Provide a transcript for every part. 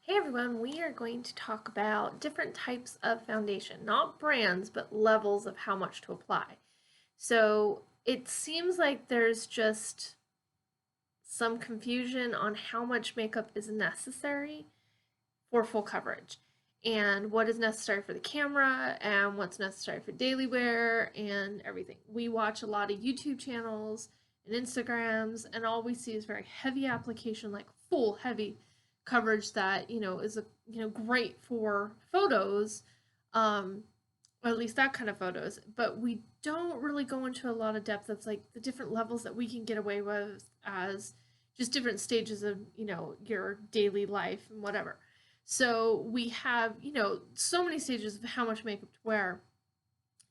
Hey everyone, we are going to talk about different types of foundation, not brands, but levels of how much to apply. So it seems like there's just some confusion on how much makeup is necessary for full coverage and what is necessary for the camera and what's necessary for daily wear and everything. We watch a lot of YouTube channels and Instagrams, and all we see is very heavy application, like full heavy coverage that is great for photos, or at least that kind of photos. But we don't really go into a lot of depth of like the different levels that we can get away with as just different stages of your daily life and whatever. So we have, so many stages of how much makeup to wear.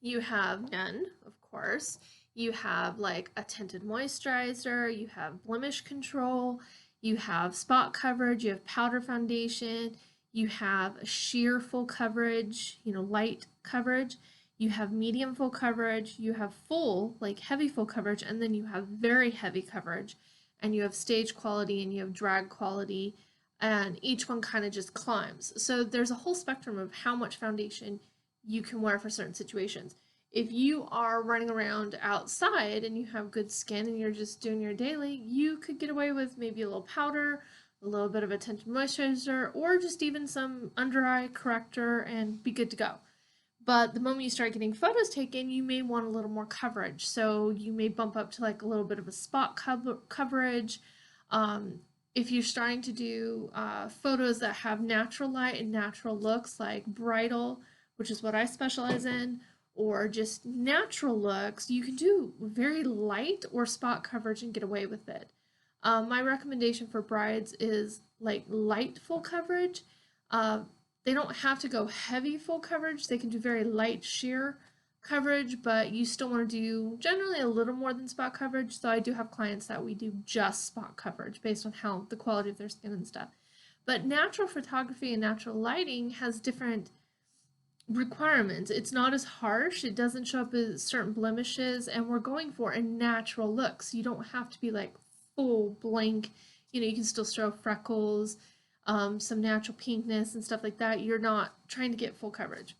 You have none, of course. You have like a tinted moisturizer, you have blemish control, you have spot coverage, you have powder foundation, you have a sheer full coverage, light coverage, you have medium full coverage, you have full, like heavy full coverage, and then you have very heavy coverage, and you have stage quality and you have drag quality, and each one kind of just climbs. So there's a whole spectrum of how much foundation you can wear for certain situations. If you are running around outside and you have good skin and you're just doing your daily, you could get away with maybe a little powder, a little bit of a tinted moisturizer, or just even some under eye corrector and be good to go. But the moment you start getting photos taken, you may want a little more coverage. So you may bump up to like a little bit of a spot coverage. Um, if you're starting to do photos that have natural light and natural looks, like bridal, which is what I specialize in, or just natural looks, you can do very light or spot coverage and get away with it. My recommendation for brides is like light full coverage. Uh, they don't have to go heavy full coverage. They can do very light sheer coverage, but you still want to do generally a little more than spot coverage. So I do have clients that we do just spot coverage based on how the quality of their skin and stuff. But natural photography and natural lighting has different requirements. It's not as harsh. It doesn't show up as certain blemishes, and we're going for a natural look. So you don't have to be like full blank. You can still show freckles, some natural pinkness and stuff like that. You're not trying to get full coverage.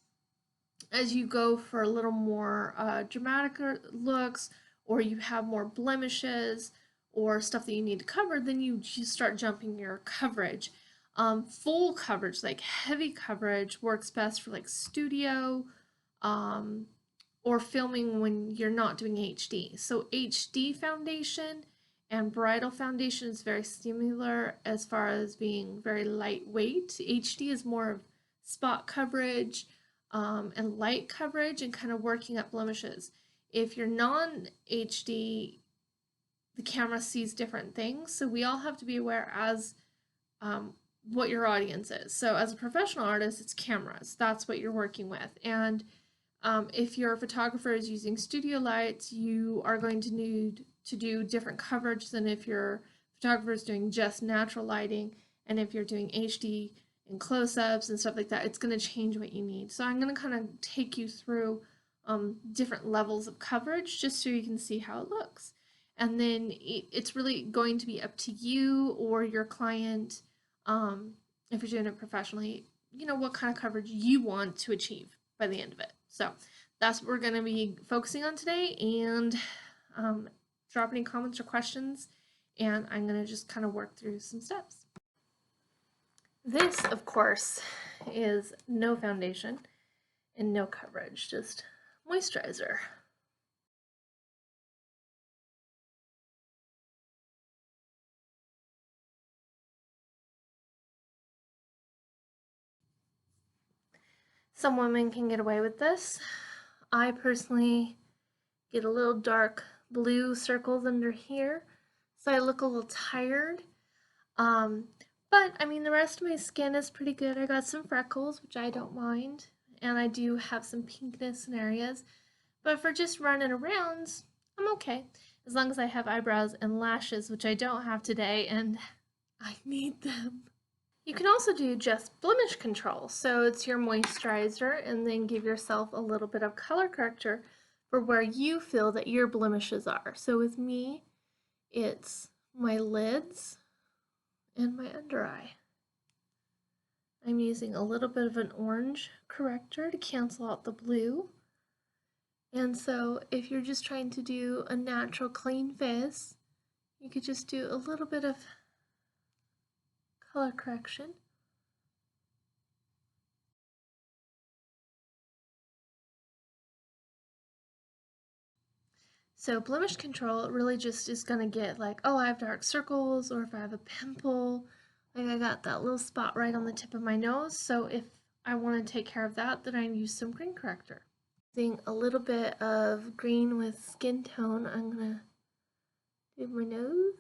As you go for a little more dramatic looks, or you have more blemishes or stuff that you need to cover, then you just start jumping your coverage. Full coverage, like heavy coverage, works best for like studio, um, or filming when you're not doing HD. So HD foundation and bridal foundation is very similar as far as being very lightweight. HD is more of spot coverage, and light coverage and kind of working up blemishes. If you're non-HD, the camera sees different things, so we all have to be aware as what your audience is. So as a professional artist, it's cameras. That's what you're working with. And if your photographer is using studio lights, you are going to need to do different coverage than if your photographer is doing just natural lighting. And if you're doing HD and close-ups and stuff like that, it's going to change what you need. So I'm going to kind of take you through different levels of coverage just so you can see how it looks. And then it's really going to be up to you or your client, if you're doing it professionally, what kind of coverage you want to achieve by the end of it. So that's what we're going to be focusing on today, and drop any comments or questions, and I'm going to just kind of work through some steps. This, of course, is no foundation and no coverage, just moisturizer. Some women can get away with this. I personally get a little dark blue circles under here, so I look a little tired. But I mean, the rest of my skin is pretty good. I got some freckles, which I don't mind, and I do have some pinkness in areas. But for just running around, I'm okay. As long as I have eyebrows and lashes, which I don't have today, and I need them. You can also do just blemish control. So it's your moisturizer, and then give yourself a little bit of color corrector for where you feel that your blemishes are. So with me, it's my lids and my under eye. I'm using a little bit of an orange corrector to cancel out the blue. And so if you're just trying to do a natural clean face, you could just do a little bit of color correction. So blemish control really just is going to get like, oh, I have dark circles, or if I have a pimple, like I got that little spot right on the tip of my nose. So if I want to take care of that, then I use some green corrector. Using a little bit of green with skin tone, I'm going to do my nose.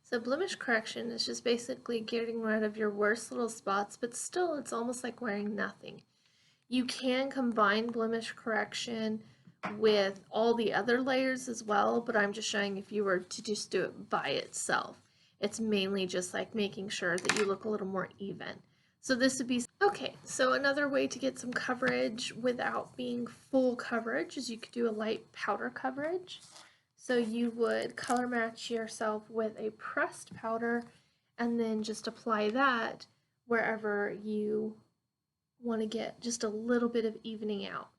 So blemish correction is just basically getting rid of your worst little spots, but still it's almost like wearing nothing. You can combine blemish correction with all the other layers as well, but I'm just showing if you were to just do it by itself. It's mainly just like making sure that you look a little more even. So this would be, okay, so another way to get some coverage without being full coverage is you could do a light powder coverage. So you would color match yourself with a pressed powder and then just apply that wherever you want to get just a little bit of evening out.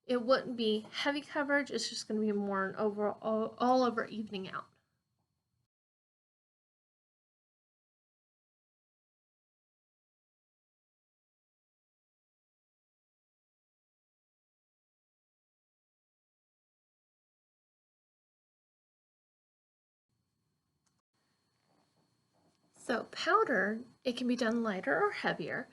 It wouldn't be heavy coverage, it's just going to be more an overall all over evening out. So powder, it can be done lighter or heavier.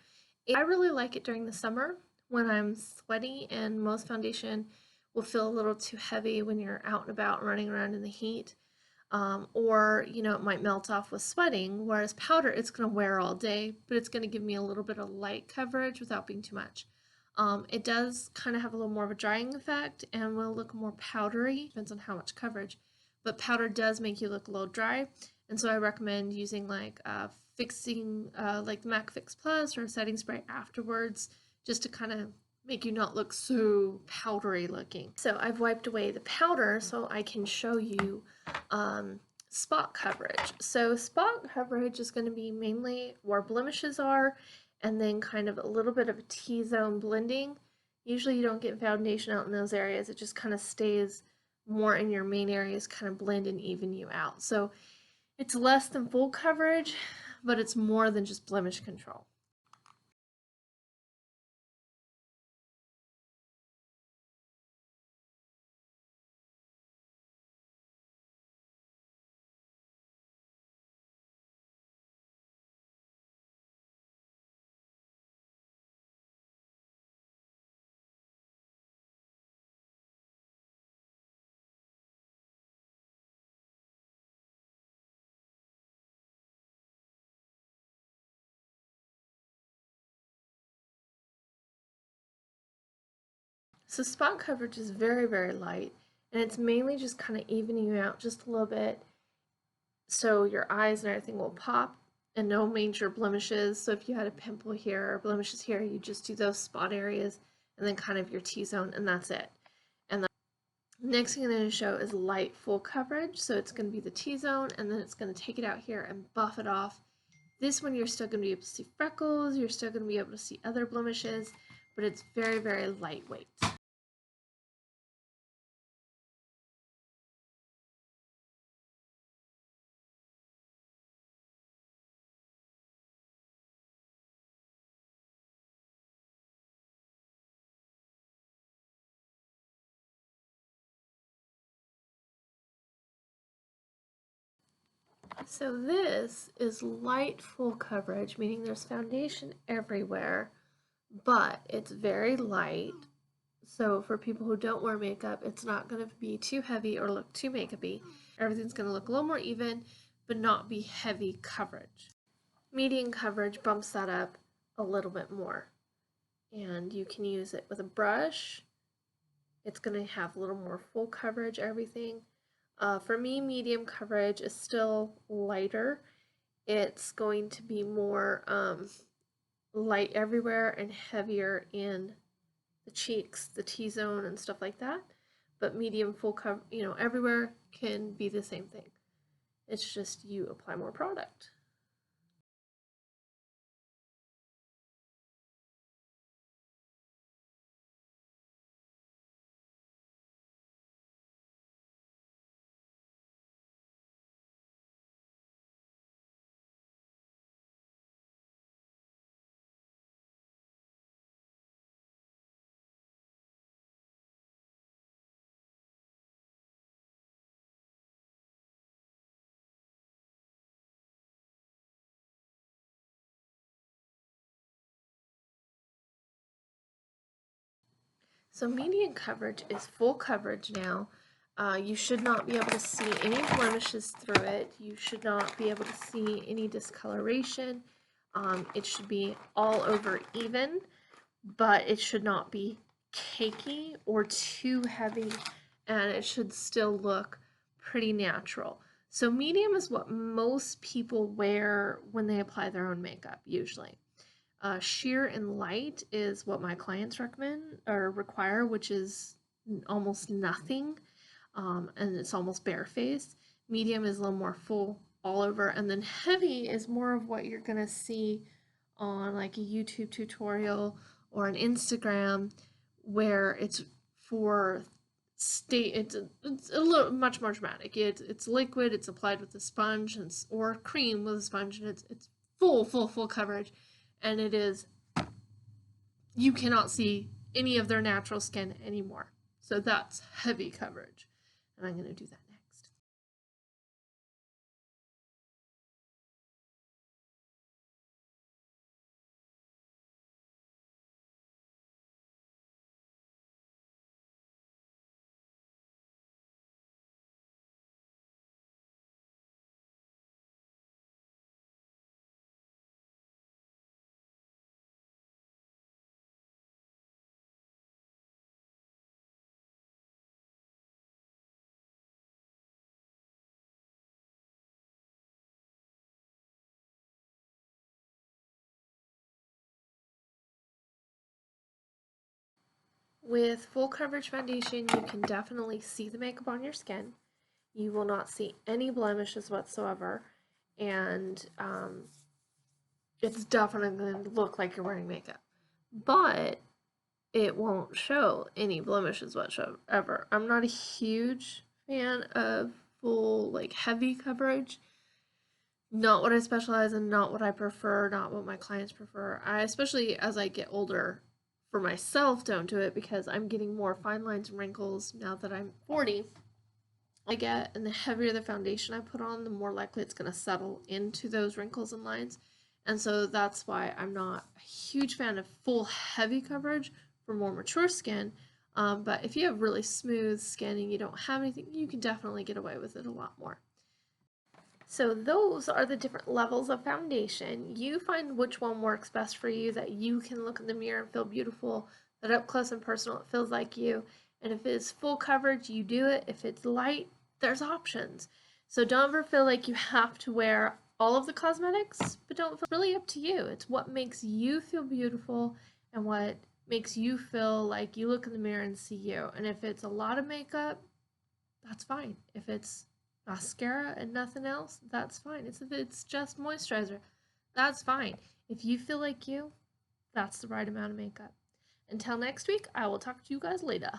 I really like it during the summer when I'm sweaty, and most foundation will feel a little too heavy when you're out and about running around in the heat. Or it might melt off with sweating, whereas powder, it's going to wear all day, but it's going to give me a little bit of light coverage without being too much. It does kind of have a little more of a drying effect and will look more powdery, depends on how much coverage, but powder does make you look a little dry, and so I recommend using like fixing like the MAC Fix Plus or a setting spray afterwards, just to kind of make you not look so powdery looking. So I've wiped away the powder so I can show you spot coverage. So spot coverage is going to be mainly where blemishes are, and then kind of a little bit of a T-zone blending. Usually you don't get foundation out in those areas. It just kind of stays more in your main areas, kind of blend and even you out. So it's less than full coverage, but it's more than just blemish control. So spot coverage is very, very light, and it's mainly just kind of evening you out just a little bit so your eyes and everything will pop, and no major blemishes. So if you had a pimple here or blemishes here, you just do those spot areas and then kind of your T-zone, and that's it. And the next thing I'm going to show is light full coverage. So it's going to be the T-zone, and then it's going to take it out here and buff it off. This one you're still going to be able to see freckles, you're still going to be able to see other blemishes, but it's very, very lightweight. So this is light full coverage, meaning there's foundation everywhere, but it's very light. So for people who don't wear makeup, it's not going to be too heavy or look too makeupy. Everything's going to look a little more even, but not be heavy coverage. Medium coverage bumps that up a little bit more. And you can use it with a brush. It's going to have a little more full coverage, everything. For me, medium coverage is still lighter, It's going to be more light everywhere and heavier in the cheeks, the T-zone and stuff like that. But medium full cover, everywhere can be the same thing. It's just you apply more product. So median coverage is full coverage now. You should not be able to see any blemishes through it. You should not be able to see any discoloration. It should be all over even, but it should not be cakey or too heavy, and it should still look pretty natural. So medium is what most people wear when they apply their own makeup, usually. Sheer and light is what my clients recommend or require, which is almost nothing, and it's almost barefaced. Medium is a little more full all over, and then heavy is more of what you're gonna see on like a YouTube tutorial or an Instagram, where it's for state. It's a little much more dramatic. It's liquid. It's applied with a sponge or cream with a sponge, and it's full coverage, and it is, you cannot see any of their natural skin anymore. So that's heavy coverage. And I'm going to do that next. With full coverage foundation, you can definitely see the makeup on your skin. You will not see any blemishes whatsoever, and it's definitely going to look like you're wearing makeup. But it won't show any blemishes whatsoever. I'm not a huge fan of full, like, heavy coverage. Not what I specialize in, not what I prefer, not what my clients prefer. I, especially as I get older, for myself, don't do it because I'm getting more fine lines and wrinkles now that I'm 40. I get, and the heavier the foundation I put on, the more likely it's going to settle into those wrinkles and lines. And so that's why I'm not a huge fan of full heavy coverage for more mature skin. But if you have really smooth skin and you don't have anything, you can definitely get away with it a lot more. So those are the different levels of foundation. You find which one works best for you, that you can look in the mirror and feel beautiful, that up close and personal it feels like you. And if it's full coverage, you do it. If it's light, there's options. So don't ever feel like you have to wear all of the cosmetics, but don't feel, really up to you. It's what makes you feel beautiful and what makes you feel like you look in the mirror and see you. And if it's a lot of makeup, that's fine. If it's mascara and nothing else, that's fine. If it's just moisturizer, that's fine. If you feel like you, that's the right amount of makeup. Until next week, I will talk to you guys later.